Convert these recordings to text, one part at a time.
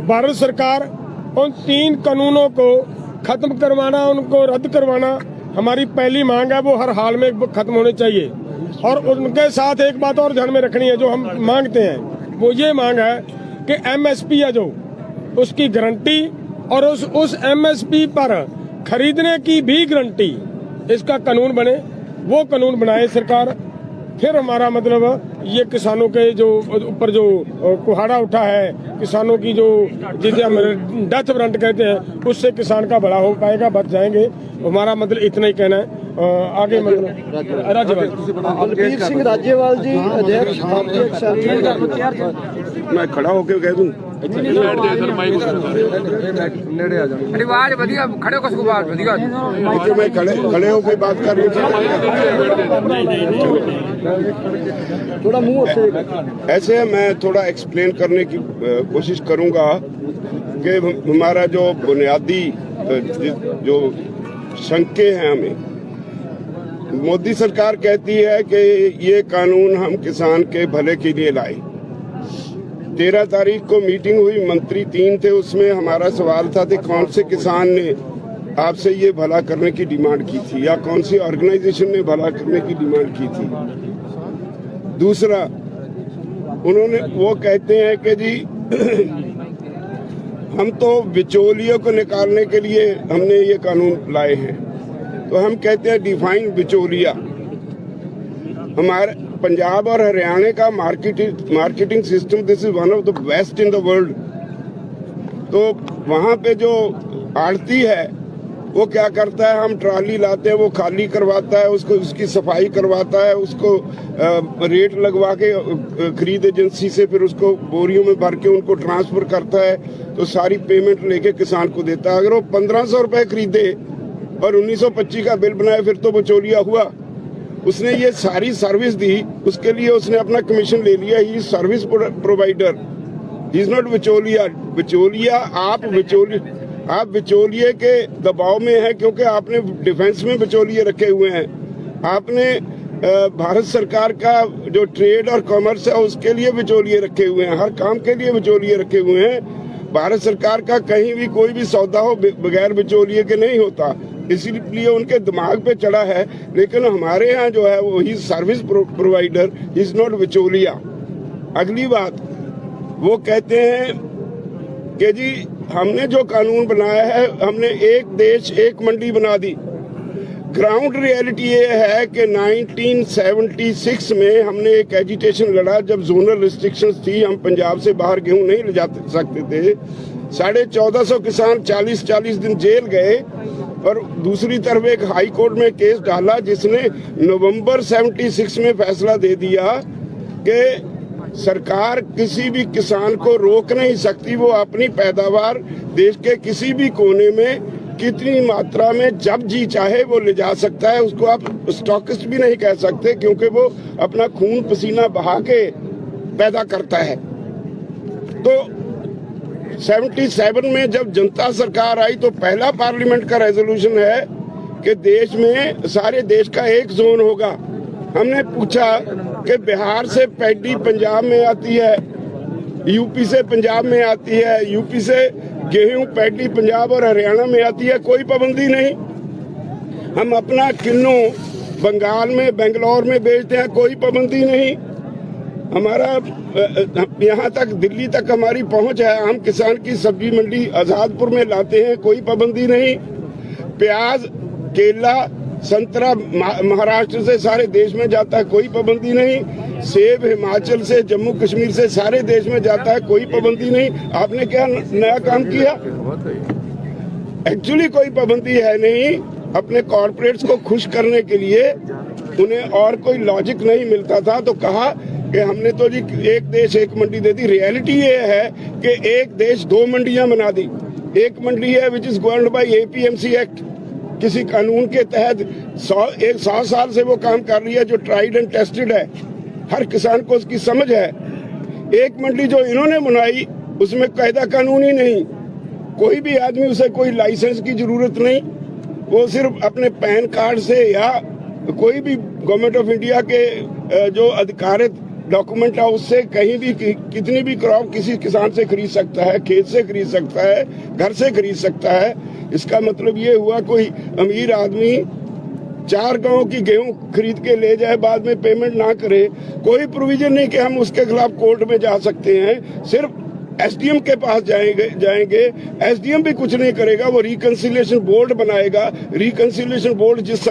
भारत सरकार उन 3 कानूनों को खत्म करवाना, उनको रद्द करवाना हमारी पहली मांग है। वो हर हाल में खत्म होने चाहिए। और उनके साथ एक बात और ध्यान में रखनी है, जो हम मांगते हैं वो ये मांग है कि MSP है जो उसकी गारंटी और उस MSP पर खरीदने की भी गारंटी, इसका कानून बने। वो कानून बनाए सरकार, फिर हमारा मतलब ये किसानों के जो ऊपर जो कुहाड़ा उठा है, किसानों की जो जिसे हम डेथ वारंट कहते हैं, उससे किसान का बड़ा हो पाएगा, बच जाएंगे। हमारा मतलब इतना ही कहना है। आगे मतलब राज्यपाल बलबीर सिंह राज्यपाल जी अध्यक्ष मैं खड़ा होकर कह दूं रिवाज बढ़िया खड़े को सुबार बढ़िया मैं खड़े होकर बात कर थोड़ा मुंह ऐसे मैं थोड़ा एक्सप्लेन करने की कोशिश करूंगा कि हमारा जो बुनियादी जो शंके हैं, हमें मोदी सरकार कहती है कि ये कानून हम किसान के भले के लिए लाए। 13 तारीख को मीटिंग हुई, मंत्री 3 थे, उसमें हमारा सवाल था कि कौन से किसान ने आपसे ये भला करने की डिमांड की थी या कौन सी ऑर्गेनाइजेशन ने भला करने की डिमांड की थी। दूसरा, उन्होंने वो कहते हैं कि जी हम तो बिचौलियों को निकालने के लिए हमने ये कानून लाए हैं। तो हम कहते हैं डिफाइन बिचौलिया। हमारे पंजाब और हरियाणा का marketing system this is one of the best in the world. तो वहाँ पे जो आड़ती है वो क्या करता है, हम ट्राली लाते हैं, वो खाली करवाता है, उसको उसकी सफाई करवाता है, उसको रेट लगवा के खरीद एजेंसी से फिर उसको बोरियों में भर के उनको ट्रांसफर करता है, तो सारी पेमेंट लेके किसान को देता है। अगर वो 1500 रुपए खरीदे और 1925 का बिल बनाए फिर तो बिचौलिया हुआ। उसने ये सारी सर्विस दी, उसके लिए उसने अपना कमीशन ले लिया। He service provider, he is not बिचौलिया। बिचौलिया आप बिचौलिए के दबाव में है क्योंकि आपने डिफेंस में बिचौलिए रखे हुए हैं। आपने भारत सरकार का जो ट्रेड और कॉमर्स है उसके लिए बिचौलिए रखे हुए हैं, हर काम के लिए बिचौलिए रखे हुए हैं। भारत सरकार का कहीं भी कोई भी सौदा हो बगैर बिचौलिए के नहीं होता, इसीलिए उनके दिमाग पे चढ़ा है। लेकिन हमारे यहाँ जो है वो ही सर्विस प्रोवाइडर, इज नॉट बिचौलिया। अगली बात, वो कहते हैं कि जी हमने जो कानून बनाया है, हमने एक देश एक मंडी बना दी। ग्राउंड रियलिटी ये है कि 1976 में हमने एक एजिटेशन लड़ा जब जोनल रिस्ट्रिक्शंस थी, हम पंजाब से बाहर गेहूं नहीं ले जा सकते थे। 1450 किसान 40-40 दिन जेल गए और दूसरी तरफ एक हाई कोर्ट में केस डाला जिसने नवंबर 76 में फैसला दे दिया कि सरकार किसी भी किसान को रोक नहीं सकती, वो अपनी पैदावार देश के किसी भी कोने में कितनी मात्रा में जब जी चाहे वो ले जा सकता है। उसको आप स्टॉकिस्ट भी नहीं कह सकते क्योंकि वो अपना खून पसीना बहा के पैदा करता है। तो 77 में जब जनता सरकार आई तो पहला पार्लियामेंट का रेजोल्यूशन है कि देश में सारे देश का एक जोन होगा। हमने पूछा कि बिहार से पैडी पंजाब में आती है, यूपी से पंजाब में आती है, यूपी से गेहूं पैडी पंजाब और हरियाणा में आती है, कोई पाबंदी नहीं। हम अपना किन्नू बंगाल में बेंगलोर में बेचते हैं, कोई पाबंदी नहीं। हमारा यहाँ तक दिल्ली तक हमारी पहुंच है। हम किसान की सब्जी मंडी आजादपुर में लाते हैं, कोई पाबंदी नहीं। प्याज, केला, संतरा महाराष्ट्र से सारे देश में जाता है, कोई पाबंदी नहीं। सेब हिमाचल से, जम्मू कश्मीर से सारे देश में जाता है, कोई पाबंदी नहीं। आपने क्या नया काम किया? एक्चुअली कोई पाबंदी है नहीं। अपने कॉर्पोरेट्स को खुश करने के लिए उन्हें और कोई लॉजिक नहीं मिलता था तो कहा कि हमने तो जी एक देश एक मंडी दे दी। रियलिटी ये है कि एक देश दो मंडियां बना दी। एक मंडी है which is governed bye APMC act, किसी कानून के तहत 100 साल से वो काम कर रही है, जो ट्राइड एंड टेस्टेड है, हर किसान को उसकी समझ है। एक मंडी जो इन्होंने बनाई उसमें कायदा कानून ही नहीं, कोई भी आदमी उसे कोई लाइसेंस की जरूरत नहीं, वो सिर्फ अपने पैन कार्ड से या कोई भी गवर्नमेंट ऑफ इंडिया के जो अधिकारित डॉक्यूमेंट हाउस से कहीं भी कितनी भी क्रॉप किसी किसान से खरीद सकता है, खेत से खरीद सकता है, घर से खरीद सकता है। इसका मतलब ये हुआ कोई अमीर आदमी 4 गांव की गेहूं खरीद के ले जाए, बाद में पेमेंट ना करे, कोई प्रोविजन नहीं कि हम उसके खिलाफ कोर्ट में जा सकते हैं। सिर्फ एसडीएम के पास जाएंगे, एसडीएम भी कुछ नहीं करेगा, वो रिकंसिलिएशन बोर्ड बनाएगा। रिकंसिलिएशन बोर्ड जिस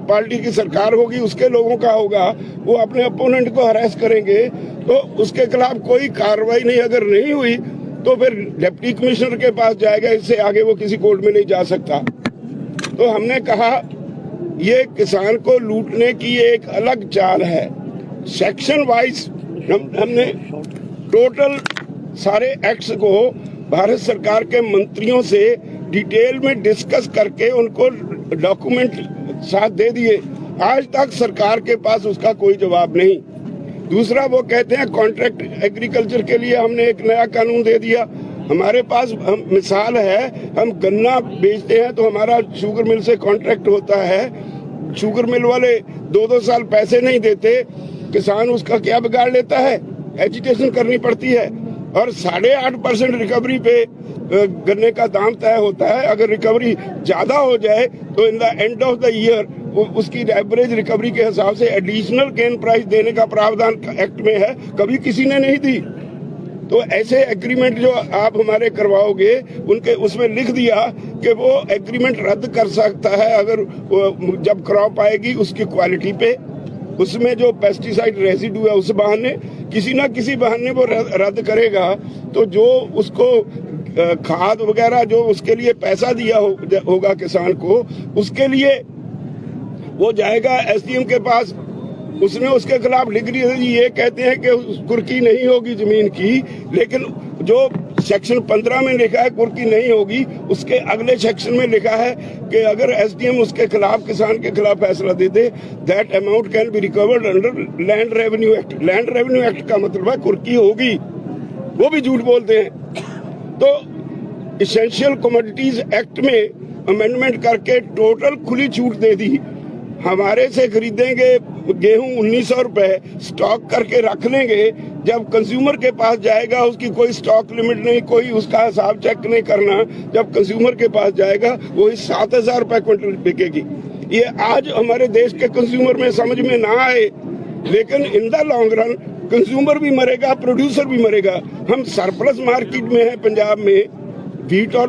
पार्टी की सरकार होगी उसके लोगों का होगा, वो अपने अपोनेंट को हरास करेंगे, तो उसके खिलाफ कोई कार्रवाई नहीं अगर नहीं हुई तो फिर डिप्टी कमिश्नर के पास जाएगा, इससे आगे वो किसी कोर्ट में नहीं जा सकता। तो हमने कहा ये किसान को लूटने की एक अलग चाल है। सेक्शन वाइज हमने टोटल सारे एक्ट्स को भारत सरकार के मंत्रियों से डिटेल में डिस्कस करके उनको डॉक्यूमेंट साथ दे दिए। आज तक सरकार के पास उसका कोई जवाब नहीं। दूसरा, वो कहते हैं कॉन्ट्रैक्ट एग्रीकल्चर के लिए हमने एक नया कानून दे दिया। हमारे पास मिसाल है, हम गन्ना बेचते हैं तो हमारा शुगर मिल से कॉन्ट्रैक्ट होता है, शुगर मिल वाले 2-2 साल पैसे नहीं देते, किसान उसका क्या बिगाड़ लेता है, एजिटेशन करनी पड़ती है और 8.5% रिकवरी पे गन्ने का दाम तय होता है। अगर रिकवरी ज्यादा हो जाए तो in the end of the year उसकी एवरेज रिकवरी के हिसाब से एडिशनल गेन प्राइस देने का प्रावधान एक्ट में है, कभी किसी ने नहीं दी। तो ऐसे एग्रीमेंट जो आप हमारे करवाओगे उनके उसमें लिख दिया कि वो एग्रीमेंट रद्द कर सकता है अगर जब क्रॉप आएगी उसकी क्वालिटी पे, उसमें जो पेस्टिसाइड रेसिड्यू है उस बहाने, किसी ना किसी बहाने वो रद्द करेगा। तो जो उसको खाद वगैरह जो उसके लिए पैसा दिया होगा किसान को, उसके लिए वो जाएगा एसडीएम के पास, उसने उसके खिलाफ लिख दी। ये कहते हैं कि कुर्की नहीं होगी जमीन की, लेकिन जो सेक्शन 15 में लिखा है कुर्की नहीं होगी, उसके अगले सेक्शन में लिखा है कि अगर एसडीएम उसके खिलाफ किसान के खिलाफ फैसला दे दे, that amount can be recovered under land revenue act. Land revenue act का मतलब है कुर्की होगी, वो भी झूठ बोलते हैं। तो इसेंशियल कमोडिटीज एक्ट में अमेंडमेंट करके टोटल खुली छूट दे दी। हमारे से खरीदेंगे गेहूं 1900 रुपए, स्टॉक करके रख लेंगे, जब कंज्यूमर के पास जाएगा उसकी कोई स्टॉक लिमिट नहीं, कोई उसका हिसाब चेक नहीं करना, जब कंज्यूमर के पास जाएगा वही 7000 रुपए क्विंटल बिकेगी। ये आज हमारे देश के कंज्यूमर में समझ में ना आए, लेकिन in the long run consumer भी मरेगा, प्रोड्यूसर भी मरेगा। हम सरप्लस मार्केट में है, पंजाब में व्हीट और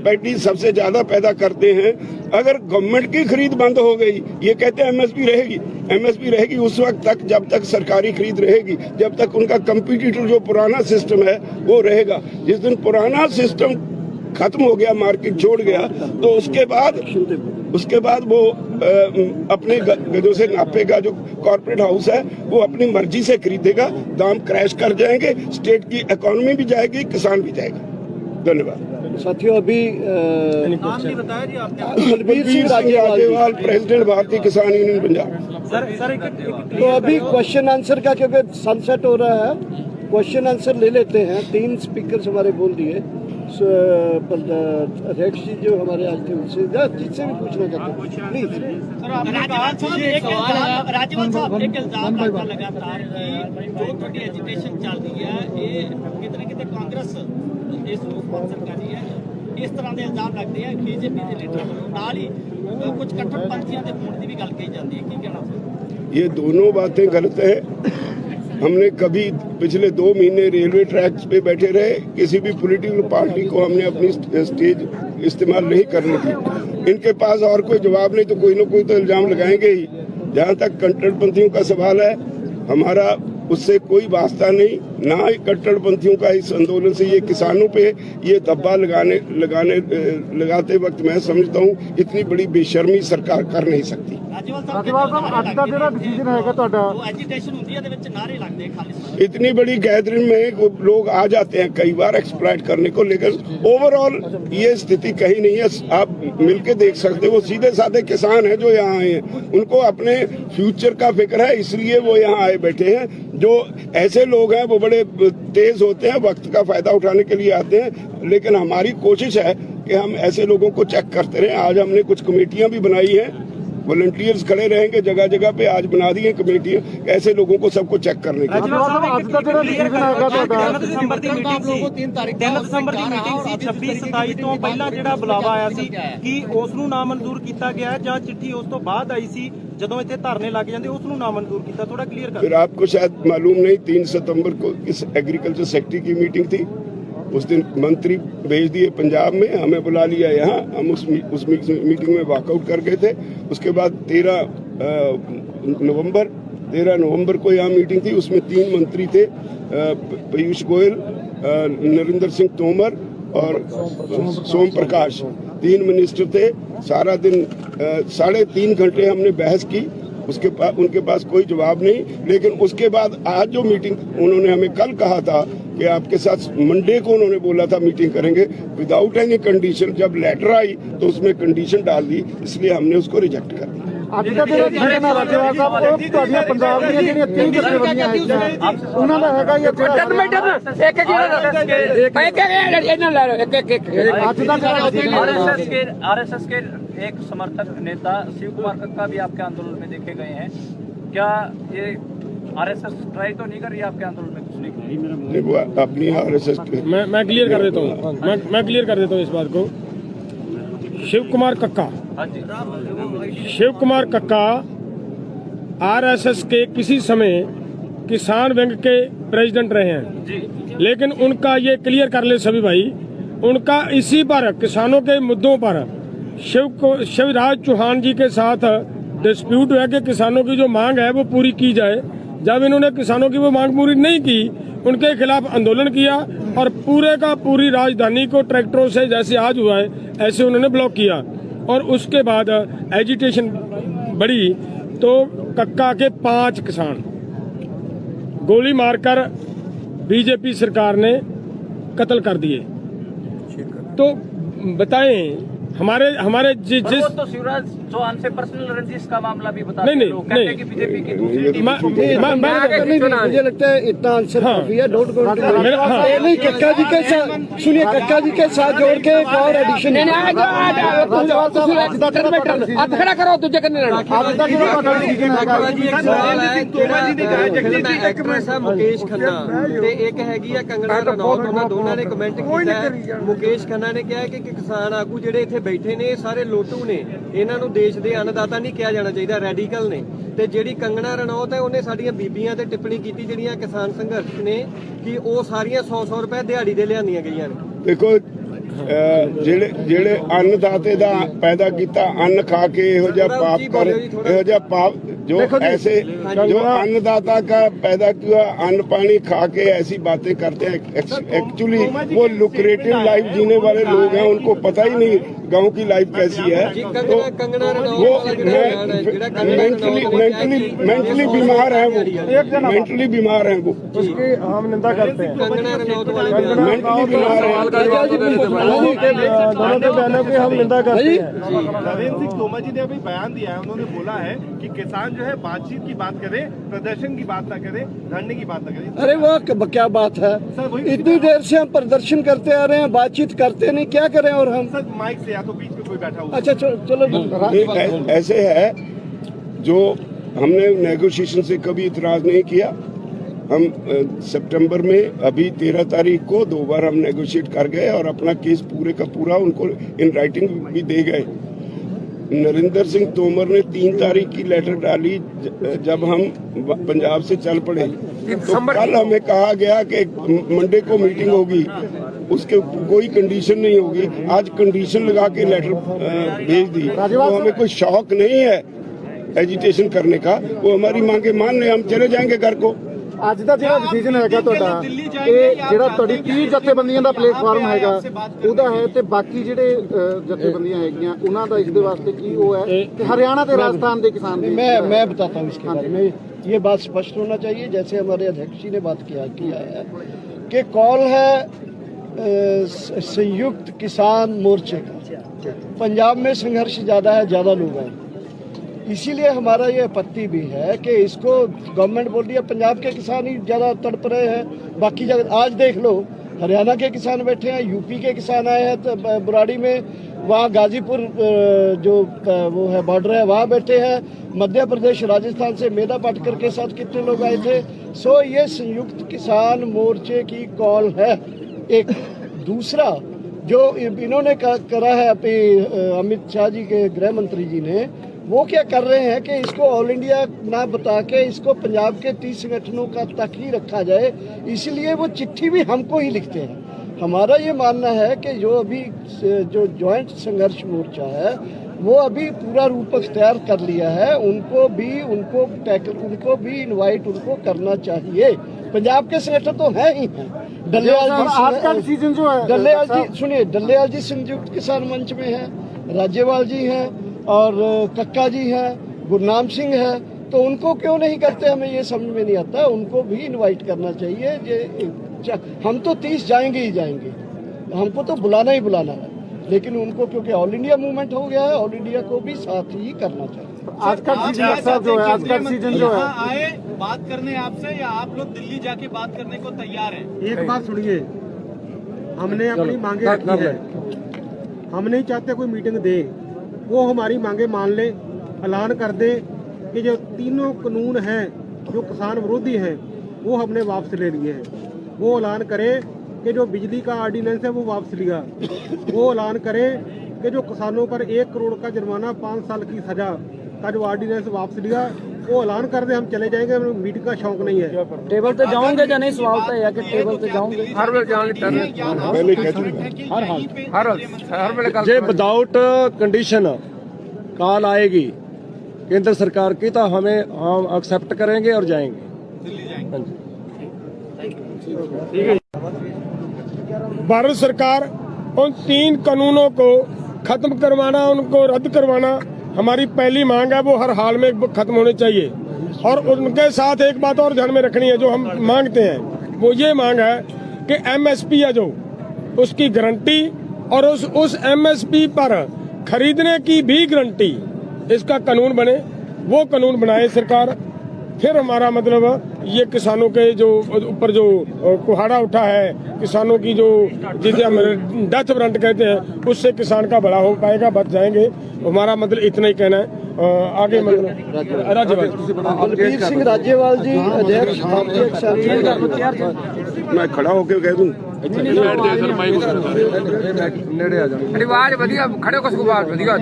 पैडी सबसे ज्यादा पैदा करते हैं। अगर गवर्नमेंट की खरीद बंद हो गई, ये कहते हैं एमएसपी रहेगी, एमएसपी रहेगी उस वक्त तक जब तक सरकारी खरीद रहेगी, जब तक उनका कंपटीटर जो पुराना सिस्टम है वो रहेगा। जिस दिन पुराना सिस्टम खत्म हो गया, मार्केट छोड़ गया, तो उसके बाद वो अपने गजों से नापेगा। जो कॉर्पोरेट हाउस है वो अपनी मर्जी से खरीदेगा, दाम क्रैश कर जाएंगे, स्टेट की इकोनॉमी भी जाएगी, किसान भी जाएगा। धन्यवाद साथियों। अभी नाम नहीं बताया जी आपने। बलबीर सिंह राजेवाल, प्रेसिडेंट भारतीय किसान यूनियन पंजाब। सर तो अभी क्वेश्चन आंसर का क्योंकि सनसेट हो रहा है, क्वेश्चन आंसर ले लेते हैं। 3 स्पीकर हमारे बोल दिए। अध्यक्ष जी जो हमारे आज थे उनसे जिससे भी पूछना चाहते हैं प्लीज। राज्यपाल साहब एक इल्जाम लगातार जो थोड़ी एजिटेशन चल रही है, ये कितने कितने कांग्रेस ਇਸ ਨੂੰ ਸਪਾਂਸਰ ਕਰ ਰਹੀ ਹੈ। ਇਸ ਤਰ੍ਹਾਂ ਦੇ ਇਲਜ਼ਾਮ ਲੱਗਦੇ ਆ ਬੀਜੇਪੀ ਦੇ ਲੀਡਰਾਂ ਵੱਲੋਂ, ਨਾਲ ਹੀ ਕੁਝ ਕੱਟੜਪੰਥੀਆਂ ਦੇ ਹੋਣ ਦੀ ਵੀ ਗੱਲ ਕਹੀ ਜਾਂਦੀ ਹੈ, ਕੀ ਕਹਿਣਾ ਚਾਹੁੰਦੇ? ये दोनों बातें गलत है। हमने कभी पिछले 2 महीने रेलवे ट्रैक्स पे बैठे रहे, किसी भी पॉलिटिकल पार्टी को हमने अपनी स्टेज इस्तेमाल नहीं करने दी। इनके पास और कोई जवाब नहीं तो कोई ना कोई तो इल्जाम लगाएंगे ही। जहाँ तक कट्टरपंथियों का सवाल है, हमारा उससे कोई वास्ता नहीं, ना ही कट्टरपंथियों का इस आंदोलन से। ये किसानों पे ये दब्बा लगाते वक्त मैं समझता हूँ इतनी बड़ी बेशर्मी सरकार कर नहीं सकती। इतनी बड़ी गैदरिंग में लोग आ जाते हैं कई बार एक्सप्लॉइट करने को, लेकिन ओवरऑल ये स्थिति कहीं नहीं है। आप मिलके देख सकते हो, वो सीधे साधे किसान हैं जो यहाँ आए हैं, उनको अपने फ्यूचर का फिक्र है, इसलिए वो यहाँ आए बैठे हैं। जो ऐसे लोग हैं वो बड़े तेज होते हैं, वक्त का फायदा उठाने के लिए आते हैं, लेकिन हमारी कोशिश है कि हम ऐसे लोगों को चेक करते रहें। आज हमने कुछ कमेटियां भी बनाई हैं वॉलंटियर्स खड़े रहेंगे जगह जगह पे। आज बना दी है कमेटियां ऐसे लोगों को सबको चेक करने की। ਦਸੰਬਰ ਦੀ ਮੀਟਿੰਗ ਸੀ 26 27 ਤੋਂ ਪਹਿਲਾਂ ਜਿਹੜਾ ਬੁਲਾਵਾ ਆਇਆ ਸੀ ਕਿ ਉਸ ਨੂੰ ਨਾਮਨਜ਼ੂਰ ਕੀਤਾ ਗਿਆ ਜਾਂ ਚਿੱਠੀ ਉਸ ਤੋਂ ਬਾਅਦ ਆਈ ਸੀ ਜਦੋਂ ਇੱਥੇ ਧਰਨੇ ਲੱਗ ਜਾਂਦੇ ਉਸ ਨੂੰ ਨਾਮਨਜ਼ੂਰ ਕੀਤਾ? ਥੋੜਾ ਕਲੀਅਰ ਕਰ। फिर आपको शायद मालूम नहीं 3 सितंबर को इस एग्रीकल्चर सेक्रेटरी की मीटिंग थी। उस दिन मंत्री भेज दिए पंजाब में, हमें बुला लिया यहाँ। हम उस मीटिंग में वॉकआउट कर गए थे। उसके बाद 13 नवंबर को यहाँ मीटिंग थी। उसमें 3 मंत्री थे, पीयूष गोयल, नरेंद्र सिंह तोमर और सोम प्रकाश। 3 मिनिस्टर थे। सारा दिन 3.5 घंटे हमने बहस की। उनके पास कोई जवाब नहीं। लेकिन उसके बाद आज जो मीटिंग उन्होंने हमें कल कहा था कि आपके साथ मंडे को उन्होंने बोला था मीटिंग करेंगे विदाउट एनी कंडीशन। जब लेटर आई तो उसमें कंडीशन डाल दी, इसलिए हमने उसको रिजेक्ट कर दिया। ਅੱਜ ਦਾ ਜਿਹੜਾ ਜਿਹੜਾ ਰਾਜੇਵਾਲ ਸਾਹਿਬ ਉਹ ਤੁਹਾਡੀਆਂ ਪੰਜਾਬ ਦੀਆਂ ਜਿਹੜੀਆਂ 30 ਜਥੇਬੰਦੀਆਂ ਹੈਗੀਆਂ ਉਹਨਾਂ ਦਾ ਹੈਗਾ ਹੀ ਇੱਥੇ ਅੱਜ ਦਾ आरएसएस के एक समर्थक नेता शिव कुमार कक्का भी आपके आंदोलन में देखे गए हैं। क्या ये आरएसएस ट्राई तो नहीं कर रही आपके आंदोलन में घुसने के लिए? नहीं, वो अपनी आरएसएस मैं क्लियर कर देता हूँ। मैं क्लियर कर देता हूँ इस बात को। शिव कुमार कक्का, शिव कुमार कक्का आरएसएस के किसी समय किसान विंग के प्रेसिडेंट रहे हैं, लेकिन उनका ये क्लियर कर ले सभी भाई, उनका इसी पर किसानों के मुद्दों पर शिवराज चौहान जी के साथ डिस्प्यूट है कि किसानों की जो मांग है वो पूरी की जाए। जब इन्होंने किसानों की वो मांग पूरी नहीं की, उनके खिलाफ आंदोलन किया और पूरे का पूरी राजधानी को ट्रैक्टरों से जैसे आज हुआ है ऐसे उन्होंने ब्लॉक किया। और उसके बाद एजिटेशन बढ़ी तो कक्का के 5 किसान गोली मारकर बीजेपी सरकार ने कत्ल कर दिए। तो बताएं हमारे जिस तो शिवराज चौहान से पर्सनल रंजिश का मामला भी बता नहीं कि बीजेपी की दूसरी मुझे लगता है इतना आंसर काफी है। डोंट गो नहीं कक्का जी के साथ सुनिए, कक्का जी के साथ जोड़ के एक और एडिशन खड़ा करो तुझे करने मुकेश खन्ना ਤੇ ਇੱਕ ਹੈਗੀ ਆ ਕੰਗਣਾ ਰਣੌਤ, ਉਹਨਾਂ ਦੋਨਾਂ ਨੇ ਕਮੈਂਟ ਕੀਤਾ ਹੈ। ਮੁਕੇਸ਼ ਖੰਨਾ ਨੇ ਕਿਹਾ ਕਿ ਕਿਸਾਨ ਆਗੂ ਜਿਹੜੇ ਇੱਥੇ ਬੈਠੇ ਨੇ ਇਹ ਸਾਰੇ ਲੋਟੂ ਨੇ, ਇਹਨਾਂ ਨੂੰ ਦੇਸ਼ ਦੇ ਅੰਨਦਾਤਾ ਨਹੀਂ ਕਿਹਾ ਜਾਣਾ ਚਾਹੀਦਾ, ਰੈਡੀਕਲ ਨੇ। ਤੇ ਜਿਹੜੀ ਕੰਗਣਾ ਰਣੌਤ ਹੈ ਉਹਨੇ ਸਾਡੀਆਂ ਬੀਬੀਆਂ ਤੇ ਟਿੱਪਣੀ ਕੀਤੀ ਜਿਹੜੀਆਂ ਕਿਸਾਨ ਸੰਘਰਸ਼ ਨੇ ਕਿ ਉਹ ਸਾਰੀਆਂ 100-100 ਰੁਪਏ ਦਿਹਾੜੀ ਦੇ ਲਿਆਂਦੀਆਂ ਗਈਆਂ ਨੇ। ਦੇਖੋ ਜਿਹੜੇ ਅੰਨਦਾਤੇ ਦਾ ਪੈਦਾ ਕੀਤਾ ਅੰਨ ਖਾ ਕੇ ਇਹੋ ਜਿਹਾ ਪਾਪ ਕਰ, ਇਹੋ ਜਿਹਾ ਪਾਪ जो ऐसे जो अन्नदाता का पैदा किया अन्न पानी खा के ऐसी बातें करते हैं, एक्चुअली वो लुक्रेटिव लाइफ जीने वाले लोग हैं, उनको पता ही नहीं गांव की लाइफ कैसी है। तो वो मेंटली बीमार है, वो मेंटली बीमार है, वो उसकी हम निंदा करते हैं। मेंटली बीमार है। दोनों के बयानों की हम निंदा करते हैं। नरेंद्र सिंह तोमर जी ने अभी बयान दिया है, उन्होंने बोला है कि किसान जो है बातचीत की बात करे, प्रदर्शन की बात ना करे, धरने की बात ना करे। अरे वो क्या बात है, इतनी देर से हम प्रदर्शन करते आ रहे हैं, बातचीत करते नहीं, क्या करें? और हम सर माइक से या तो बीच में कोई बैठा हुआ। अच्छा चलो ऐसे है जो हमने नेगोशिएशन से कभी इतराज नहीं किया। हम सितंबर में अभी 13 तारीख को 2 बार हम नेगोशिएट कर गए और अपना केस पूरे का पूरा उनको इन राइटिंग भी दे गए। नरेंद्र सिंह तोमर ने 3 तारीख की लेटर डाली जब हम पंजाब से चल पड़े, तो कल हमें कहा गया कि मंडे को मीटिंग होगी, उसके कोई कंडीशन नहीं होगी। आज कंडीशन लगा के लेटर भेज दी। तो हमें कोई शौक नहीं है एजिटेशन करने का, वो हमारी मांगे मान ले, हम चले जाएंगे घर को। ਅੱਜ ਦਾ ਜਿਹੜਾ ਡਿਸੀਜਨ ਹੈਗਾ ਤੁਹਾਡਾ, ਇਹ ਜਿਹੜਾ ਤੁਹਾਡੀ 30 ਜਥੇਬੰਦੀਆਂ ਦਾ ਪਲੇਟਫਾਰਮ ਹੈਗਾ ਉਹਦਾ ਹੈ, ਤੇ ਬਾਕੀ ਜਿਹੜੇ ਜਥੇਬੰਦੀਆਂ ਹੈਗੀਆਂ ਉਹਨਾਂ ਦਾ ਇਸ ਦੇ ਵਾਸਤੇ ਕੀ ਉਹ ਹੈ ਕਿ हरियाणा ਤੇ राजस्थान ਦੇ किसान मैं बताता हूँ इसके बारे में। ये बात स्पष्ट होना चाहिए, जैसे हमारे अध्यक्ष जी ने बात किया है कि कॉल है संयुक्त किसान मोर्चे का। पंजाब में संघर्ष ज़्यादा है, ज़्यादा लोग हैं, इसीलिए हमारा ये आपत्ति भी है कि इसको गवर्नमेंट बोल रही है पंजाब के किसान ही ज़्यादा तड़प रहे हैं, बाकी जगह आज देख लो हरियाणा के किसान बैठे हैं, यूपी के किसान आए हैं तो बुराड़ी में, वहाँ गाजीपुर जो वो है बॉर्डर है वहाँ बैठे हैं, मध्य प्रदेश राजस्थान से मेधा पाटकर के साथ कितने लोग आए थे। सो ये संयुक्त किसान मोर्चे की कॉल है। एक दूसरा जो इन्होंने करा है अपने अमित शाह जी के गृह मंत्री जी ने, वो क्या कर रहे हैं कि इसको ऑल इंडिया ना बता के इसको पंजाब के 30 संगठनों का तक ही रखा जाए, इसलिए वो चिट्ठी भी हमको ही लिखते हैं। हमारा ये मानना है कि जो अभी जो ज्वाइंट संघर्ष मोर्चा है वो अभी पूरा रूप अख्तियार कर लिया है, उनको भी इनवाइट उनको करना चाहिए। पंजाब के संगठन तो हैं ही हैं। डल्लेवाल जी आज का डिसीजन जो है, डल्लेवाल जी सुनिए, डल्लेवाल जी संयुक्त किसान मंच में हैं, राज्यपाल जी हैं और कक्का जी हैं, गुरनाम सिंह है, तो उनको क्यों नहीं करते, हमें ये समझ में नहीं आता। उनको भी इनवाइट करना चाहिए। हम तो 30 जाएंगे ही जाएंगे, हमको तो बुलाना ही बुलाना है, लेकिन उनको क्योंकि ऑल इंडिया मूवमेंट हो गया है, ऑल इंडिया को भी साथ ही करना चाहिए। आज का डिसीजन जो है, आज का डिसीजन जो है, आए बात करने आपसे या आप लोग दिल्ली जाके बात करने को तैयार हैं? एक बात सुनिए, हमने अपनी मांगे रखी है, हम नहीं चाहते कोई मीटिंग दे, वो हमारी मांगे मान ले, ऐलान कर दे कि जो तीनों कानून हैं जो किसान विरोधी हैं वो हमने वापस ले लिए हैं। वो ऐलान करे कि जो बिजली का ऑर्डिनेंस है वो वापस लिया। वो ऐलान करे कि जो किसानों पर 1 करोड़ का जुर्माना, 5 साल की सजा का जो ऑर्डिनेंस वापस लिया, वो ऐलान कर दे, हम चले जाएंगे। हमें मीटिंग का शौक नहीं है। टेबल पे जाओगे या नहीं, सवाल तो है कि टेबल पे जाओगे। हर वेले जाएंगे, हर वेले जे विदाउट कंडीशन कॉल आएगी केंद्र सरकार की तो हम एक्सेप्ट करेंगे और जाएंगे। भारत सरकार उन 3 कानूनों को खत्म करवाना, उनको रद्द करवाना हमारी पहली मांग है। वो हर हाल में खत्म होने चाहिए। और उनके साथ एक बात और ध्यान में रखनी है, जो हम मांगते हैं वो ये मांग है कि एमएसपी है जो उसकी गारंटी, और उस एमएसपी पर खरीदने की भी गारंटी, इसका कानून बने। वो कानून बनाए सरकार, फिर हमारा मतलब ये किसानों के जो ऊपर जो कुहाड़ा उठा है, किसानों की जो जिसे हम डेथ वारंट कहते हैं, उससे किसान का बड़ा हो पाएगा, बच जाएंगे। हमारा मतलब इतना ही कहना है। आगे मतलब राज्यपाल बलबीर सिंह राज्यपाल जी अध्यक्ष, मैं खड़ा होकर कह दूं, नेड़े आ जाओ। रिवाज बढ़िया, खड़े को सुबात बढ़िया।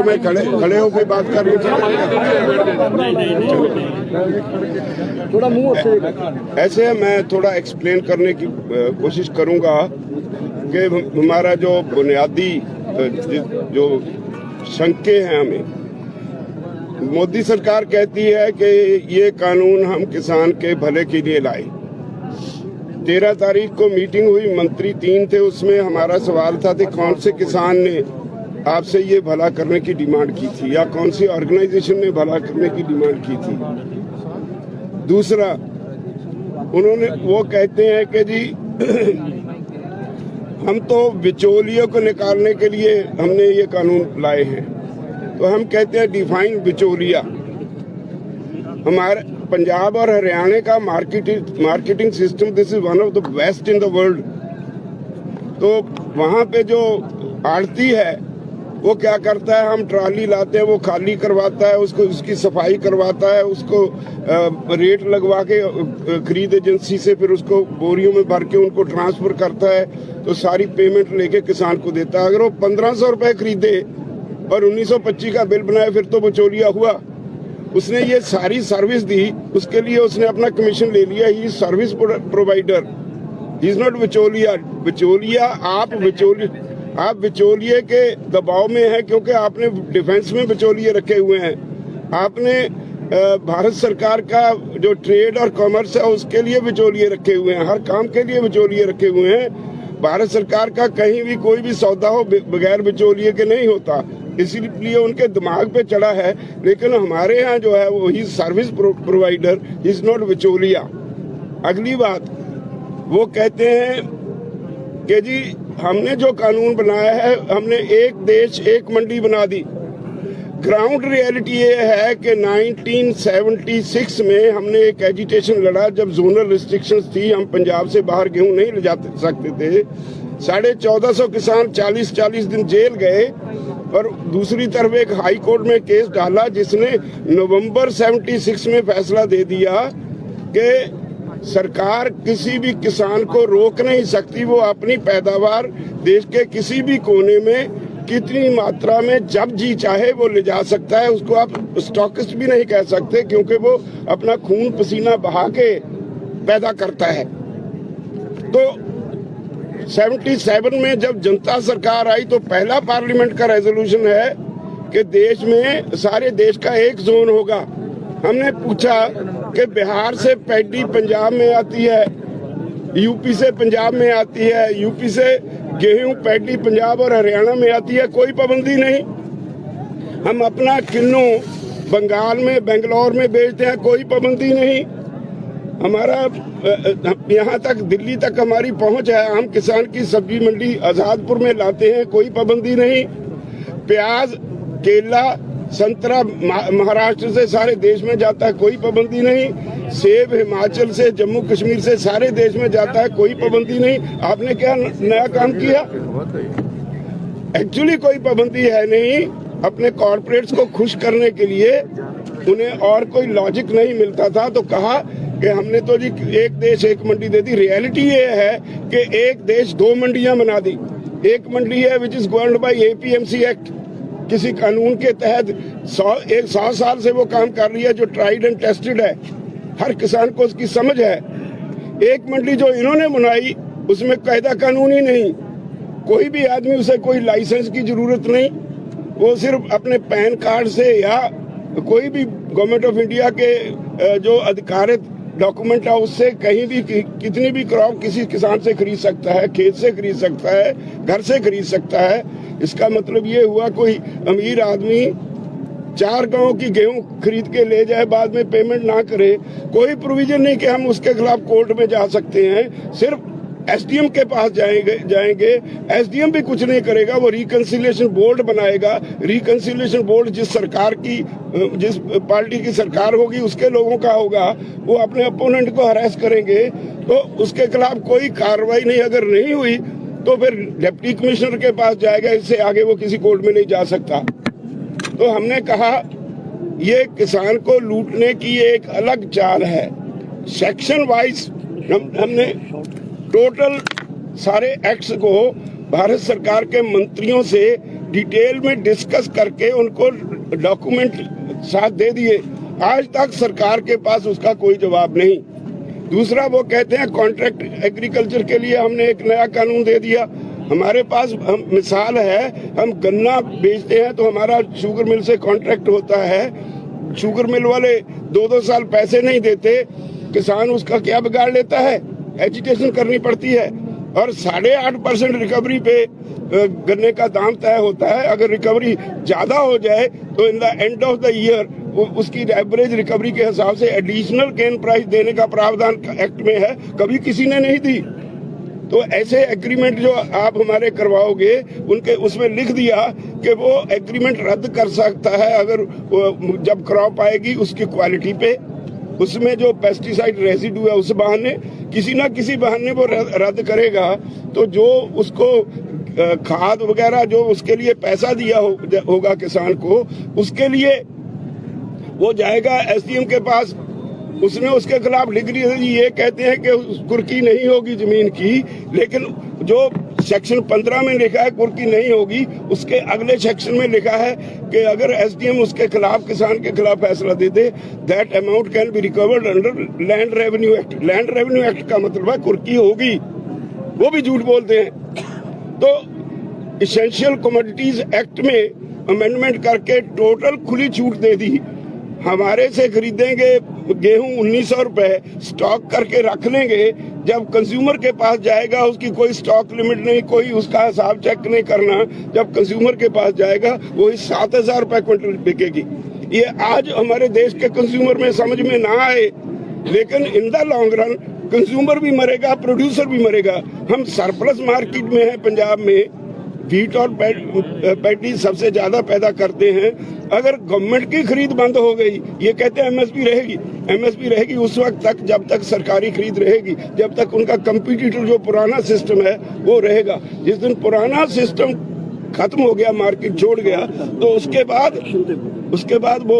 मैं खड़े होकर बात कर थोड़ा मुंह से ऐसे मैं थोड़ा एक्सप्लेन करने की कोशिश करूंगा कि हमारा जो बुनियादी जो शंके हैं, हमें मोदी सरकार कहती है कि ये कानून हम किसान के भले के लिए लाए। 13 तारीख को मीटिंग हुई, मंत्री 3 थे, उसमें हमारा सवाल था कि कौन से किसान ने आपसे ये भला करने की डिमांड की थी, या कौन सी ऑर्गेनाइजेशन ने भला करने की डिमांड की थी। दूसरा, उन्होंने वो कहते हैं कि जी हम तो बिचौलियों को निकालने के लिए हमने ये कानून लाए हैं। तो हम कहते हैं डिफाइन बिचौलिया। हमारे पंजाब और हरियाणा का marketing system, this is one of the best in the world. तो वहाँ पे जो आड़ती है वो क्या करता है, हम ट्राली लाते हैं, वो खाली करवाता है, उसको उसकी सफाई करवाता है, उसको रेट लगवा के खरीद एजेंसी से फिर उसको बोरियों में भर के उनको ट्रांसफर करता है, तो सारी पेमेंट लेके किसान को देता है। अगर वो 1500 रुपए खरीदे और 1925 का बिल बनाए, फिर तो बिचौलिया हुआ। उसने ये सारी सर्विस दी, उसके लिए उसने अपना कमीशन ले लिया। He service provider, he is not बिचौलिया। बिचौलिया आप बिचौलिए के दबाव में है, क्योंकि आपने डिफेंस में बिचौलिए रखे हुए हैं। आपने भारत सरकार का जो ट्रेड और कॉमर्स है उसके लिए बिचौलिए रखे हुए हैं, हर काम के लिए बिचौलिए रखे हुए हैं। भारत सरकार का कहीं भी कोई भी सौदा हो बगैर बिचौलिए के नहीं होता, इसीलिए उनके दिमाग पे चढ़ा है। लेकिन हमारे यहाँ जो है वो ही सर्विस प्रोवाइडर, इज नॉट बिचौलिया। अगली बात, वो कहते हैं कि जी हमने जो कानून बनाया है, हमने एक देश एक मंडी बना दी। ग्राउंड रियलिटी ये है कि 1976 में हमने एक एजिटेशन लड़ा जब जोनल रिस्ट्रिक्शंस थी, हम पंजाब से बाहर गेहूं नहीं ले जा सकते थे। 1450 किसान 40-40 दिन जेल गए और दूसरी तरफ एक हाई कोर्ट में केस डाला जिसने नवंबर 76 में फैसला दे दिया कि सरकार किसी भी किसान को रोक नहीं सकती, वो अपनी पैदावार देश के किसी भी कोने में कितनी मात्रा में जब जी चाहे वो ले जा सकता है। उसको आप स्टॉकिस्ट भी नहीं कह सकते क्योंकि वो अपना खून पसीना बहा के पैदा करता है। तो 77 में जब जनता सरकार आई तो पहला पार्लियामेंट का रेजोल्यूशन है कि देश में सारे देश का एक जोन होगा। हमने पूछा कि बिहार से पैडी पंजाब में आती है, यूपी से पंजाब में आती है, यूपी से गेहूं पैडी पंजाब और हरियाणा में आती है, कोई पाबंदी नहीं। हम अपना किन्नू बंगाल में बेंगलोर में बेचते हैं, कोई पाबंदी नहीं। हमारा यहाँ तक दिल्ली तक हमारी पहुंच है। हम किसान की सब्जी मंडी आजादपुर में लाते हैं, कोई पाबंदी नहीं। प्याज, केला, संतरा महाराष्ट्र से सारे देश में जाता है, कोई पाबंदी नहीं। सेब हिमाचल से, जम्मू कश्मीर से सारे देश में जाता है, कोई पाबंदी नहीं। आपने क्या नया काम किया? एक्चुअली कोई पाबंदी है नहीं। अपने कॉर्पोरेट्स को खुश करने के लिए उन्हें और कोई लॉजिक नहीं मिलता था तो कहा कि हमने तो जी एक देश एक मंडी दे दी। रियलिटी ये है कि एक देश दो मंडियां बना दी। एक मंडी है which is governed bye APMC act, किसी कानून के तहत 100 साल से वो काम कर रही है, जो ट्राइड एंड टेस्टेड है, हर किसान को उसकी समझ है। एक मंडी जो इन्होंने बनाई उसमें कायदा कानून ही नहीं, कोई भी आदमी उसे कोई लाइसेंस की जरूरत नहीं, वो सिर्फ अपने पैन कार्ड से या कोई भी गवर्नमेंट ऑफ इंडिया के जो अधिकारित डॉक्यूमेंट है उससे कहीं भी कितनी भी क्रॉप किसी किसान से खरीद सकता है, खेत से खरीद सकता है, घर से खरीद सकता है। इसका मतलब ये हुआ कोई अमीर आदमी 4 गांव की गेहूं खरीद के ले जाए, बाद में पेमेंट ना करे, कोई प्रोविजन नहीं कि हम उसके खिलाफ कोर्ट में जा सकते हैं। सिर्फ SDM के पास जाएंगे, SDM भी कुछ नहीं करेगा, वो रिकंसिलिएशन बोर्ड बनाएगा। रिकंसिलिएशन बोर्ड जिस पार्टी की सरकार होगी उसके लोगों का होगा, वो अपने अपोनेंट को हरास करेंगे तो उसके खिलाफ कोई कार्रवाई नहीं। अगर नहीं हुई तो फिर डिप्टी कमिश्नर के पास जाएगा, इससे आगे वो किसी कोर्ट में नहीं जा सकता। तो हमने कहा ये किसान को लूटने की एक अलग चाल है। सेक्शन वाइज हमने टोटल सारे एक्ट्स को भारत सरकार के मंत्रियों से डिटेल में डिस्कस करके उनको डॉक्यूमेंट साथ दे दिए। आज तक सरकार के पास उसका कोई जवाब नहीं। दूसरा, वो कहते हैं कॉन्ट्रैक्ट एग्रीकल्चर के लिए हमने एक नया कानून दे दिया। हमारे पास मिसाल है, हम गन्ना बेचते हैं तो हमारा शुगर मिल से कॉन्ट्रैक्ट होता है, शुगर मिल वाले 2-2 साल पैसे नहीं देते, किसान उसका क्या बिगाड़ लेता है, एजिटेशन करनी पड़ती है और 8.5% रिकवरी पे गन्ने का दाम तय होता है। अगर रिकवरी ज्यादा हो जाए तो in the end of the year उसकी एवरेज रिकवरी के हिसाब से एडिशनल गेन प्राइस देने का प्रावधान एक्ट में है, कभी किसी ने नहीं दी। तो ऐसे एग्रीमेंट जो आप हमारे करवाओगे उनके उसमें लिख दिया कि वो एग्रीमेंट रद्द कर सकता है अगर जब क्रॉप आएगी उसकी क्वालिटी पे, उसमें जो पेस्टिसाइड रेसिड्यू है उस बहाने किसी ना किसी बहाने वो रद्द करेगा। तो जो उसको खाद वगैरह जो उसके लिए पैसा दिया होगा किसान को, उसके लिए वो जाएगा SDM के पास, उसने उसके खिलाफ लिख दिया। ये कहते हैं कि कुर्की नहीं होगी जमीन की, लेकिन जो सेक्शन 15 में लिखा है कुर्की नहीं होगी, उसके अगले सेक्शन में लिखा है कि अगर SDM उसके खिलाफ किसान के खिलाफ फैसला दे दे, that amount can be recovered under land revenue act. Land revenue act का मतलब है कुर्की होगी, वो भी झूठ बोलते हैं। तो इसेंशियल कमोडिटीज एक्ट में अमेंडमेंट करके टोटल खुली छूट दे दी। हमारे से खरीदेंगे गेहूं 1900 रुपए, स्टॉक करके रख लेंगे, जब कंज्यूमर के पास जाएगा उसकी कोई स्टॉक लिमिट नहीं, कोई उसका हिसाब चेक नहीं करना। जब कंज्यूमर के पास जाएगा वही 7000 रुपए क्विंटल बिकेगी। ये आज हमारे देश के कंज्यूमर में समझ में ना आए, लेकिन in the long run consumer भी मरेगा, प्रोड्यूसर भी मरेगा। हम सरप्लस मार्केट में है पंजाब में, वीट और पैडी सबसे ज्यादा पैदा करते हैं। अगर गवर्नमेंट की खरीद बंद हो गई, ये कहते हैं एमएसपी रहेगी, एमएसपी रहेगी उस वक्त तक जब तक सरकारी खरीद रहेगी, जब तक उनका कंपटीटर जो पुराना सिस्टम है वो रहेगा। जिस दिन पुराना सिस्टम खत्म हो गया, मार्केट छोड़ गया, तो उसके बाद वो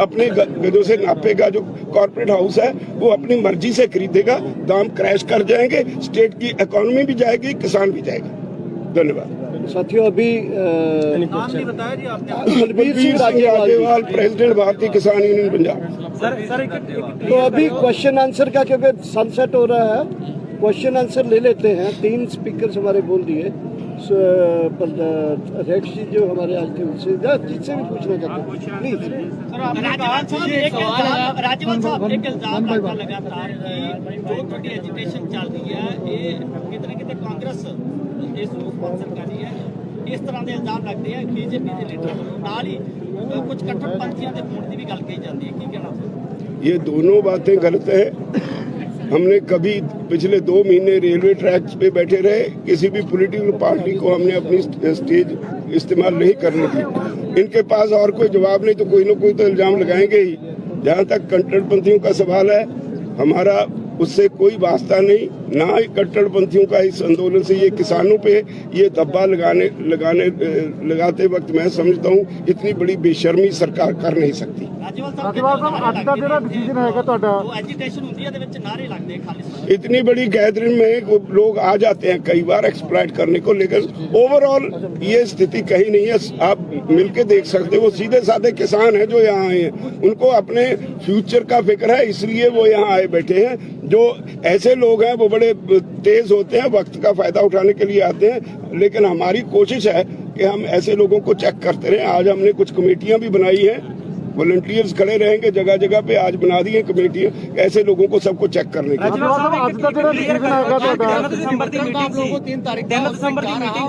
अपने गजों से नापेगा। जो कॉर्पोरेट हाउस है वो अपनी मर्जी से खरीदेगा, दाम क्रैश कर जाएंगे, स्टेट की इकोनॉमी भी जाएगी, किसान भी जाएगा। धन्यवाद साथियों। अभी नाम नहीं बताया जी आपने। बलबीर सिंह राजेवाल, प्रेसिडेंट भारतीय किसान यूनियन पंजाब। सर तो अभी क्वेश्चन आंसर का, क्योंकि सनसेट हो रहा है, क्वेश्चन आंसर ले लेते हैं। 3 स्पीकर हमारे बोल दिए। अध्यक्ष जी जो हमारे आज थे उनसे जिससे भी पूछना चाहते हैं प्लीज। राज्यपाल साहब एक इल्जाम लगातार कि जो थोड़ी एजिटेशन चल रही है ये कितने कांग्रेस ਇਸ ਨੂੰ ਸਪਾਂਸਰ ਕਰ ਰਹੀ ਹੈ। ਇਸ ਤਰ੍ਹਾਂ ਦੇ ਇਲਜ਼ਾਮ ਲੱਗਦੇ ਆ ਬੀਜੇਪੀ ਦੇ ਲੀਡਰਾਂ ਵੱਲੋਂ। ਨਾਲ ਹੀ ਕੁਝ ਕੱਟੜਪੰਥੀਆਂ ਦੇ ਹੋਣ ਦੀ ਵੀ ਗੱਲ ਕਹੀ ਜਾਂਦੀ ਹੈ, ਕੀ ਕਹਿਣਾ? ये दोनों बातें गलत है। हमने कभी पिछले 2 महीने रेलवे ट्रैक्स पे बैठे रहे, किसी भी पॉलिटिकल पार्टी को हमने अपनी स्टेज इस्तेमाल नहीं करने दी। इनके पास और कोई जवाब नहीं तो कोई ना कोई तो इल्जाम लगाएंगे ही। जहाँ तक कट्टरपंथियों का सवाल है, हमारा उससे कोई वास्ता नहीं, ना ही कट्टरपंथियों का इस आंदोलन से। ये किसानों पे ये दब्बा लगाते वक्त मैं समझता हूँ इतनी बड़ी बेशर्मी सरकार कर नहीं सकती। इतनी बड़ी गैदरिंग में लोग आ जाते हैं कई बार एक्सप्लॉइट करने को, लेकिन ओवरऑल ये स्थिति कहीं नहीं है। आप मिलके देख सकते हो, सीधे साधे किसान हैं जो यहाँ आए हैं, उनको अपने फ्यूचर का फिक्र है, इसलिए वो यहाँ आए बैठे हैं। जो ऐसे लोग हैं वो बड़े तेज होते हैं, वक्त का फायदा उठाने के लिए आते हैं, लेकिन हमारी कोशिश है कि हम ऐसे लोगों को चेक करते रहें। आज हमने कुछ कमेटियां भी बनाई हैं, वॉलंटियर्स खड़े रहेंगे जगह जगह पे, आज बना दी है कमेटियां ऐसे लोगों को सबको चेक करने के लिए।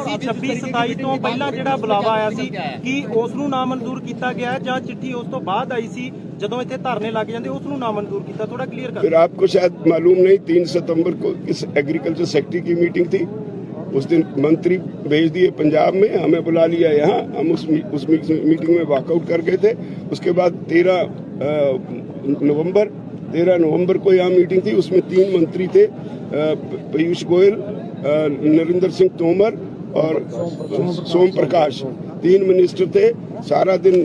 26-27 ਤੋਂ ਪਹਿਲਾਂ ਜਿਹੜਾ ਬੁਲਾਵਾ ਆਇਆ ਸੀ ਕਿ ਉਸ ਨੂੰ ਨਾਮਨਜ਼ੂਰ ਕੀਤਾ ਗਿਆ ਜਾਂ ਚਿੱਠੀ ਉਸ ਤੋਂ ਬਾਅਦ ਆਈ ਸੀ ਜਦੋਂ ਇੱਥੇ ਧਰਨੇ ਲੱਗ ਜਾਂਦੇ ਉਸ ਨੂੰ ਨਾਮਨਜ਼ੂਰ ਕੀਤਾ? ਥੋੜਾ क्लियर कर। फिर आपको शायद मालूम नहीं, 3 सितंबर को इस एग्रीकल्चर सेक्रेटरी की मीटिंग थी, उस दिन मंत्री भेज दिए पंजाब में, हमें बुला लिया यहाँ, हम उस मीटिंग में वॉकआउट कर गए थे। उसके बाद 13 नवंबर को यहाँ मीटिंग थी, उसमें 3 मंत्री थे, पीयूष गोयल, नरेंद्र सिंह तोमर और सोम प्रकाश, 3 मिनिस्टर थे। सारा दिन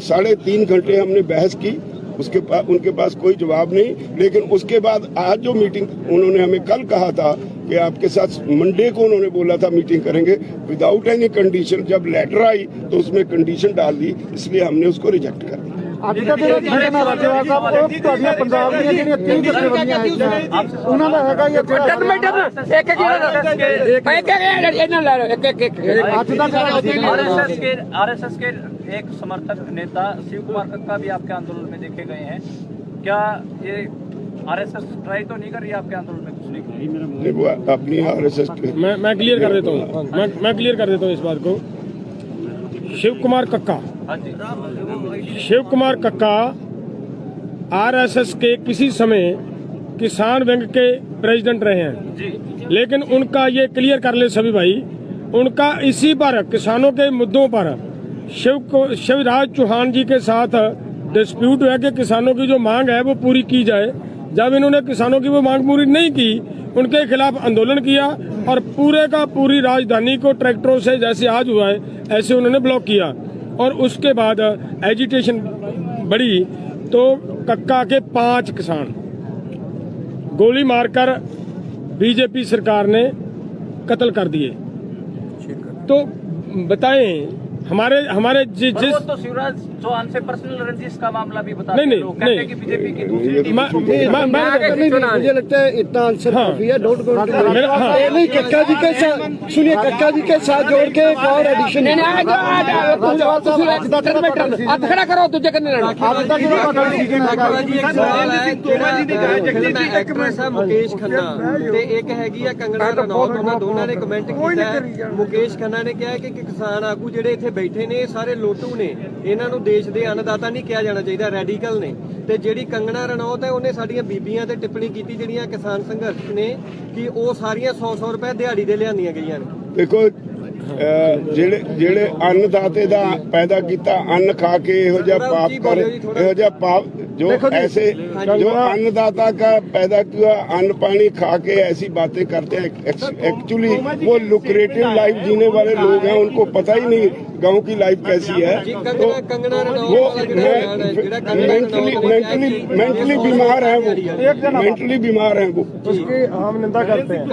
3.5 घंटे हमने बहस की, उनके पास कोई जवाब नहीं। लेकिन उसके बाद आज जो मीटिंग उन्होंने हमें कल कहा था कि आपके साथ मंडे को उन्होंने बोला था मीटिंग करेंगे विदाउट एनी कंडीशन, जब लेटर आई तो उसमें कंडीशन डाल दी, इसलिए हमने उसको रिजेक्ट कर दिया। ਅੱਜ ਦਾ ਜਿਹੜਾ ਸੈਸ਼ਨ ਹੈ ਰਾਜੇਵਾਲ ਸਾਹਿਬ, ਉਹ ਤੁਹਾਡੀਆਂ ਪੰਜਾਬ ਦੀਆਂ ਜਿਹੜੀਆਂ 30 ਜਥੇਬੰਦੀਆਂ ਹੈਗੀਆਂ ਉਹਨਾਂ ਦਾ ਹੈਗਾ ਹੀ ਅੱਜ ਦਾ आरएसएस के एक समर्थक नेता शिव कुमार कक्का भी आपके आंदोलन में देखे गए हैं। क्या ये आरएसएस ट्राई तो नहीं कर रही आपके आंदोलन में घुसने के लिए? वो अपनी आरएसएस मैं क्लियर कर देता हूँ, मैं क्लियर कर देता हूँ इस बात को। शिव कुमार कक्का आरएसएस के किसी समय किसान विंग के प्रेसिडेंट रहे हैं जी। लेकिन उनका ये क्लियर कर ले सभी भाई, उनका इसी पर किसानों के मुद्दों पर शिवराज चौहान जी के साथ डिस्प्यूट है कि किसानों की जो मांग है वो पूरी की जाए। जब इन्होंने किसानों की वो मांग पूरी नहीं की, उनके खिलाफ आंदोलन किया और पूरे का पूरी राजधानी को ट्रैक्टरों से, जैसे आज हुआ है ऐसे उन्होंने ब्लॉक किया। और उसके बाद एजिटेशन बढ़ी तो कक्का के 5 किसान गोली मारकर बीजेपी सरकार ने कत्ल कर दिए। तो बताएं हमारे जिस तो शिवराज चौहान से पर्सनल रंजिश का मामला भी बता नहीं बीजेपी की दूसरी मुझे लगता है इतना आंसर काफी है। डोंट गो नहीं, कक्का जी के साथ सुनिए, कक्का जी के साथ जोड़ के एक और एडिशन खड़ा करो तुझे करने मुकेश खन्ना ਤੇ ਇੱਕ ਹੈਗੀ ਆ ਕੰਗਣਾ ਰਣੌਤ, ਉਹਨਾਂ ਦੋਨਾਂ ਨੇ ਕਮੈਂਟ ਕੀਤਾ ਹੈ। ਮੁਕੇਸ਼ ਖੰਨਾ ਨੇ ਕਿਹਾ ਕਿ ਕਿਸਾਨ ਆਗੂ ਜਿਹੜੇ ਇੱਥੇ ਬੈਠੇ ਨੇ ਇਹ ਸਾਰੇ ਲੋਟੂ ਨੇ, ਇਹਨਾਂ ਨੂੰ ਦੇਸ਼ ਦੇ ਅੰਨਦਾਤਾ ਨਹੀਂ ਕਿਹਾ ਜਾਣਾ ਚਾਹੀਦਾ, ਰੈਡੀਕਲ ਨੇ। ਤੇ ਜਿਹੜੀ ਕੰਗਣਾ ਰਣੌਤ ਹੈ ਉਹਨੇ ਸਾਡੀਆਂ ਬੀਬੀਆਂ ਤੇ ਟਿੱਪਣੀ ਕੀਤੀ ਜਿਹੜੀਆਂ ਕਿਸਾਨ ਸੰਘਰਸ਼ ਨੇ ਕਿ ਉਹ ਸਾਰੀਆਂ 100-100 ਰੁਪਏ ਦਿਹਾੜੀ ਦੇ ਲਿਆਂਦੀਆਂ ਗਈਆਂ ਨੇ। देखो ਜਿਹੜੇ ਅੰਨਦਾਤੇ ਦਾ ਪੈਦਾ ਕੀਤਾ ਅੰਨ ਖਾ ਕੇ ਇਹੋ ਜਿਹਾ ਪਾਪ ਕਰ ਇਹੋ ਜਿਹਾ ਪਾਪ जो ऐसे जो अन्नदाता का पैदा किया अन्न पानी खा के ऐसी बातें करते हैं एक्चुअली वो लुक्रेटिव लाइफ जीने वाले लोग हैं उनको पता ही नहीं गांव की लाइफ कैसी है तो वो मेंटली बीमार है वो मेंटली बीमार है वो उसकी हम निंदा करते हैं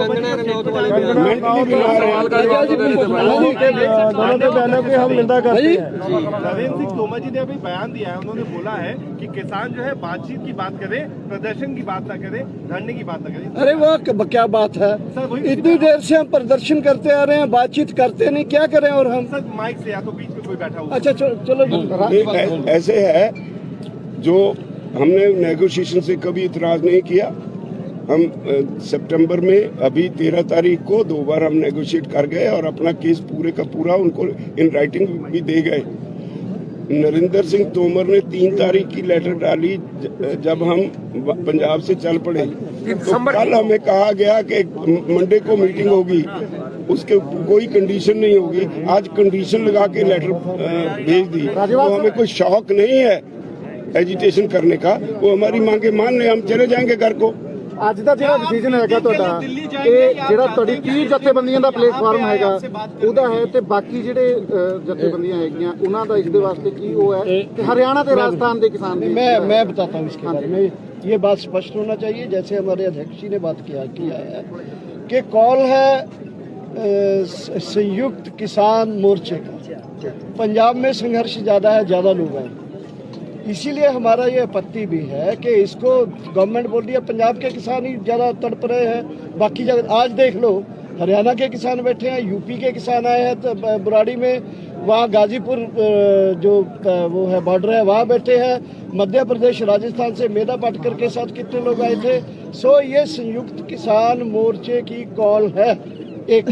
मेंटली बीमार है दोनों के बयानों की हम निंदा करते हैं नरेंद्र सिंह तोमर जी ने अभी बयान दिया है, उन्होंने बोला है कि किसान जो है बातचीत की बात करे, प्रदर्शन की बात ना करे, धरने की बात ना करे। अरे वाह क्या बात है, इतनी देर से हम प्रदर्शन करते आ रहे हैं, बातचीत करते नहीं, क्या करें और हम सर माइक से या तो बीच में कोई बैठा हुआ। अच्छा चलो ऐसे है जो हमने नेगोशिएशन से कभी इतराज नहीं किया। हम सितंबर में अभी 13 तारीख को 2 बार हम नेगोशिएट कर गए और अपना केस पूरे का पूरा उनको इन राइटिंग भी दे गए। नरेंद्र सिंह तोमर ने 3 तारीख की लेटर डाली जब हम पंजाब से चल पड़े तो कल हमें कहा गया कि मंडे को मीटिंग होगी, उसके कोई कंडीशन नहीं होगी। आज कंडीशन लगा के लेटर भेज दी तो हमें कोई शौक नहीं है एजिटेशन करने का। वो हमारी मांगे मान ले, हम चले जाएंगे घर को। ਅੱਜ ਦਾ ਜਿਹੜਾ ਡਿਸੀਜਨ ਹੈਗਾ ਤੁਹਾਡਾ ਇਹ ਜਿਹੜਾ ਤੁਹਾਡੀ 30 ਜਥੇਬੰਦੀਆਂ ਦਾ ਪਲੇਟਫਾਰਮ ਹੈਗਾ ਉਹਦਾ ਹੈ ਤੇ ਬਾਕੀ ਜਿਹੜੇ ਜਥੇਬੰਦੀਆਂ ਹੈਗੀਆਂ ਉਹਨਾਂ ਦਾ ਇਸ ਦੇ ਵਾਸਤੇ ਕੀ ਉਹ ਹੈ ਕਿ हरियाणा ਤੇ राजस्थान ਦੇ किसान मैं बताता हूँ इसके बारे में। ये बात स्पष्ट होना चाहिए, जैसे हमारे अध्यक्ष जी ने बात किया है कि कॉल है संयुक्त किसान मोर्चे का। पंजाब में संघर्ष ज़्यादा है, ज़्यादा लोग हैं, इसीलिए हमारा ये आपत्ति भी है कि इसको गवर्नमेंट बोल रही है पंजाब के किसान ही ज़्यादा तड़प रहे हैं, बाकी जगह आज देख लो हरियाणा के किसान बैठे हैं, यूपी के किसान आए हैं तो बुराड़ी में, वहाँ गाजीपुर जो वो है बॉर्डर है वहाँ बैठे हैं, मध्य प्रदेश राजस्थान से मेधा पाटकर के साथ कितने लोग आए थे। सो ये संयुक्त किसान मोर्चे की कॉल है। एक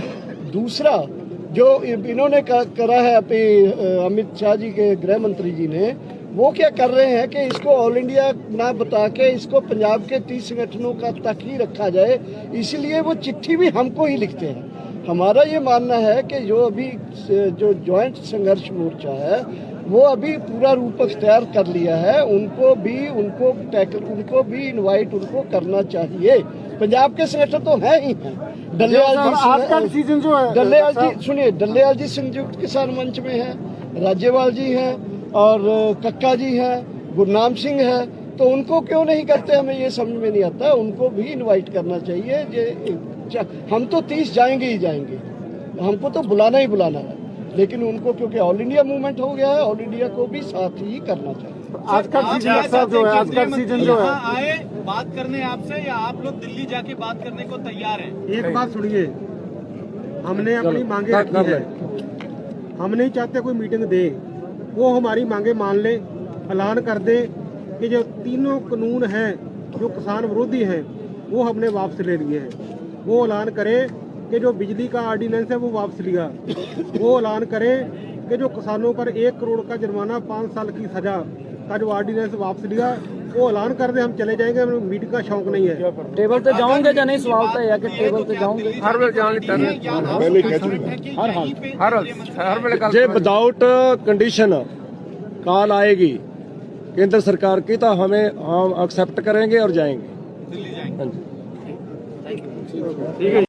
दूसरा जो इन्होंने करा है अमित शाह जी के गृह मंत्री जी ने, वो क्या कर रहे हैं कि इसको ऑल इंडिया ना बता के इसको पंजाब के 30 संगठनों का तक ही रखा जाए, इसलिए वो चिट्ठी भी हमको ही लिखते हैं। हमारा ये मानना है कि जो अभी जो जॉइंट संघर्ष मोर्चा है वो अभी पूरा रूप अख्तियार कर लिया है, उनको भी इनवाइट उनको करना चाहिए। पंजाब के संगठन तो हैं ही हैं। आज का डिसीजन जो है डल्लेवाल जी सुनिए, डल्लेवाल जी संयुक्त किसान मंच में है, राज्यपाल जी हैं और कक्का जी हैं, गुरनाम सिंह है, तो उनको क्यों नहीं करते, हमें ये समझ में नहीं आता। उनको भी इनवाइट करना चाहिए। हम तो 30 जाएंगे ही जाएंगे, हमको तो बुलाना ही बुलाना है, लेकिन उनको क्योंकि ऑल इंडिया मूवमेंट हो गया है, ऑल इंडिया को भी साथ ही करना चाहिए। आज का डिसीजन जो है, आज का डिसीजन जो है, आए बात करने आपसे या आप लोग दिल्ली जाके बात करने को तैयार हैं? एक बात सुनिए, हमने अपनी मांगे रखी है, हम नहीं चाहते कोई मीटिंग दे, वो हमारी मांगे मान ले, ऐलान कर दे कि जो 3 कानून हैं जो किसान विरोधी हैं वो हमने वापस ले लिए हैं। वो ऐलान करे कि जो बिजली का ऑर्डिनेंस है वो वापस लिया, वो ऐलान करे कि जो किसानों पर 1 करोड़ का जुर्माना 5 साल की सजा का जो ऑर्डिनेंस वापस लिया, वो ऐलान कर दे, हम चले जाएंगे। हमें मीटिंग का शौक नहीं है। टेबल पे जाओगे या नहीं, सवाल तो है कि टेबल पे जाओगे। हर वेले जाने जे विदाउट कंडीशन कॉल आएगी केंद्र सरकार की तो हम एक्सेप्ट करेंगे और जाएंगे। हाँ जी।